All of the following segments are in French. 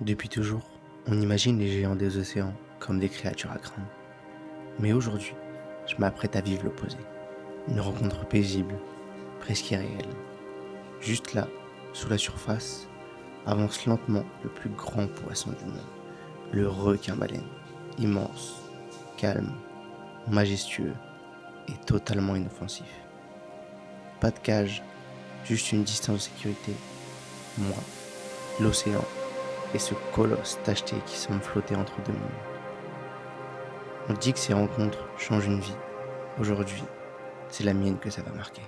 Depuis toujours, on imagine les géants des océans comme des créatures à craindre. Mais aujourd'hui, je m'apprête à vivre l'opposé. Une rencontre paisible, presque irréelle. Juste là, sous la surface, avance lentement le plus grand poisson du monde, le requin-baleine. Immense, calme, majestueux et totalement inoffensif. Pas de cage, juste une distance de sécurité. Moi, l'océan et ce colosse tacheté qui semble flotter entre deux mondes. On dit que ces rencontres changent une vie. Aujourd'hui, c'est la mienne que ça va marquer.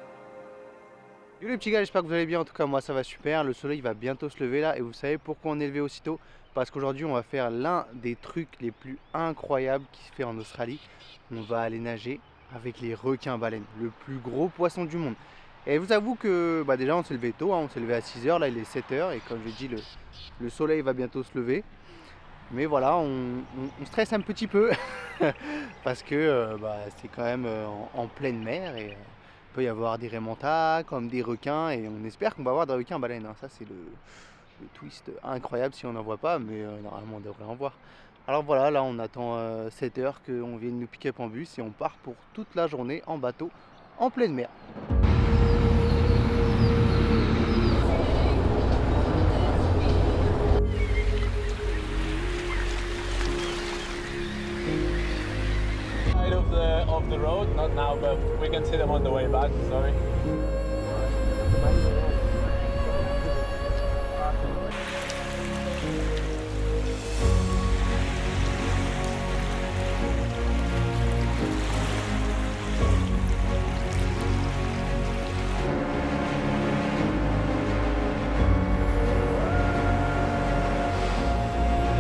Yo les petits gars, j'espère que vous allez bien. En tout cas, moi ça va super. Le soleil va bientôt se lever là. Et vous savez pourquoi on est levé aussitôt? Parce qu'aujourd'hui, on va faire l'un des trucs les plus incroyables qui se fait en Australie. On va aller nager avec les requins-baleines, le plus gros poisson du monde. Et vous avoue que déjà, on s'est levé tôt. On s'est levé à 6h. Là, il est 7h. Et comme je dit, le soleil va bientôt se lever. Mais voilà, on stresse un petit peu parce que c'est quand même en pleine mer et il peut y avoir des remontas comme des requins et on espère qu'on va avoir des requins baleines, hein. Ça c'est le twist incroyable si on n'en voit pas, mais normalement on devrait en voir. Alors voilà, là on attend 7 heures qu'on vienne nous pick-up en bus et on part pour toute la journée en bateau en pleine mer. Side of the road, not now, but we can see them on the way back. Sorry. You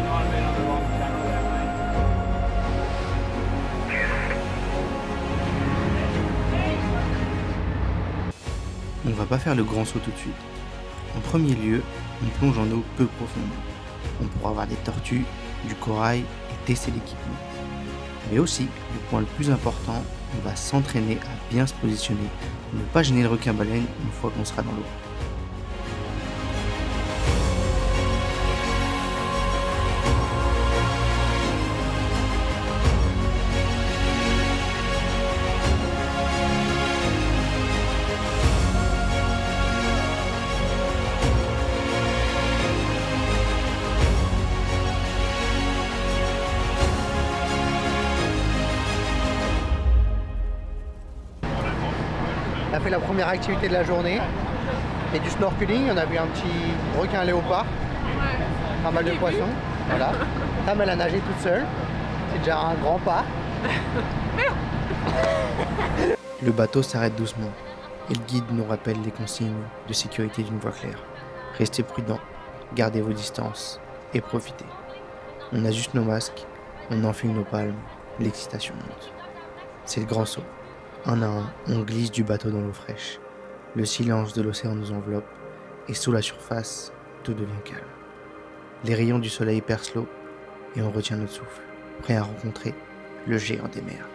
know I've been on the wrong channel there, mate. On va pas faire le grand saut tout de suite. En premier lieu, on plonge en eau peu profonde. On pourra voir des tortues, du corail et tester l'équipement. Mais aussi, le point le plus important, on va s'entraîner à bien se positionner pour ne pas gêner le requin-baleine une fois qu'on sera dans l'eau. On a fait la première activité de la journée et du snorkeling. On a vu un petit requin léopard, pas mal de poissons. Voilà. Tam elle a nagé toute seule. C'est déjà un grand pas. Le bateau s'arrête doucement et le guide nous rappelle les consignes de sécurité d'une voix claire. Restez prudents, gardez vos distances et profitez. On ajuste nos masques, on enfile nos palmes, l'excitation monte. C'est le grand saut. Un à un, on glisse du bateau dans l'eau fraîche. Le silence de l'océan nous enveloppe et sous la surface, tout devient calme. Les rayons du soleil percent l'eau et on retient notre souffle, prêt à rencontrer le géant des mers.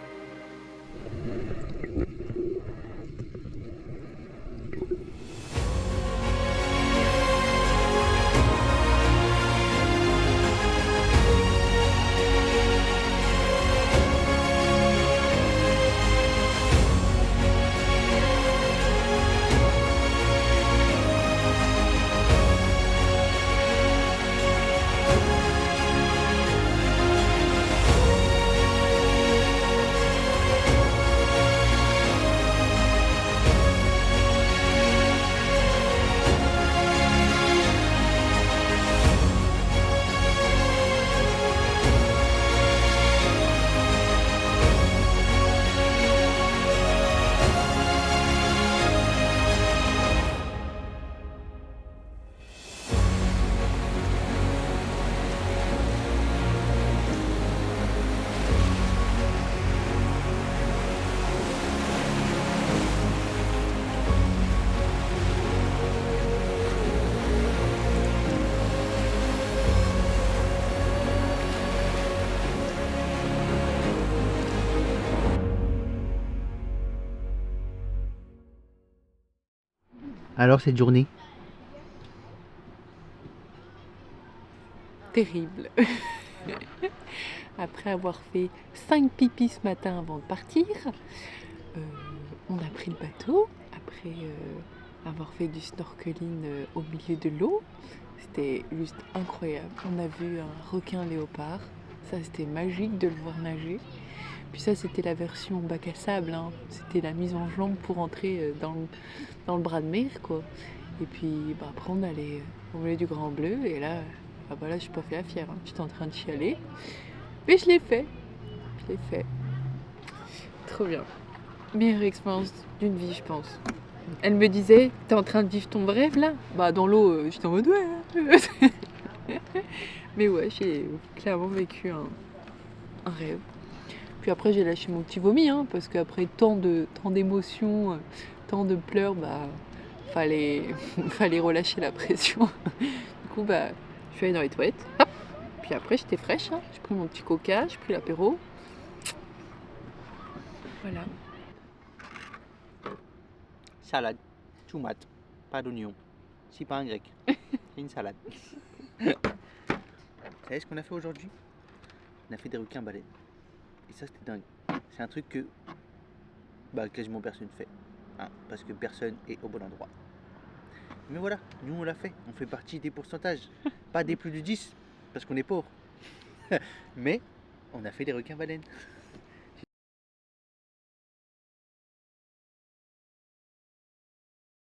Alors cette journée? terrible. Après avoir fait 5 pipis ce matin avant de partir, on a pris le bateau. Après avoir fait du snorkeling au milieu de l'eau, c'était juste incroyable. On a vu un requin léopard. Ça, c'était magique de le voir nager. Puis ça, c'était la version bac à sable, hein. C'était la mise en jambe pour entrer dans le bras de mer, quoi. Et puis après, on allait au milieu du Grand Bleu, et là, je suis pas fait la fière, hein. J'étais en train de chialer, mais je l'ai fait. Trop bien. Meilleure expérience d'une vie, je pense. Elle me disait, t'es en train de vivre ton rêve là ? Bah dans l'eau, j'étais en mode ouais. Mais ouais, j'ai clairement vécu un rêve. Puis après j'ai lâché mon petit vomi, hein, parce qu'après tant d'émotions, tant de pleurs, fallait relâcher la pression. Du coup je suis allée dans les toilettes, hop. Puis après j'étais fraîche, hein. J'ai pris mon petit coca, j'ai pris l'apéro. Voilà. Salade, tomate, pas d'oignon. C'est pas un grec, c'est une salade. Vous savez ce qu'on a fait aujourd'hui ? On a fait des requins baleines. Et ça c'était dingue. C'est un truc que quasiment personne fait. Hein, parce que personne est au bon endroit. Mais voilà, nous on l'a fait. On fait partie des pourcentages. Pas des plus de 10, parce qu'on est pauvres. Mais on a fait des requins baleines.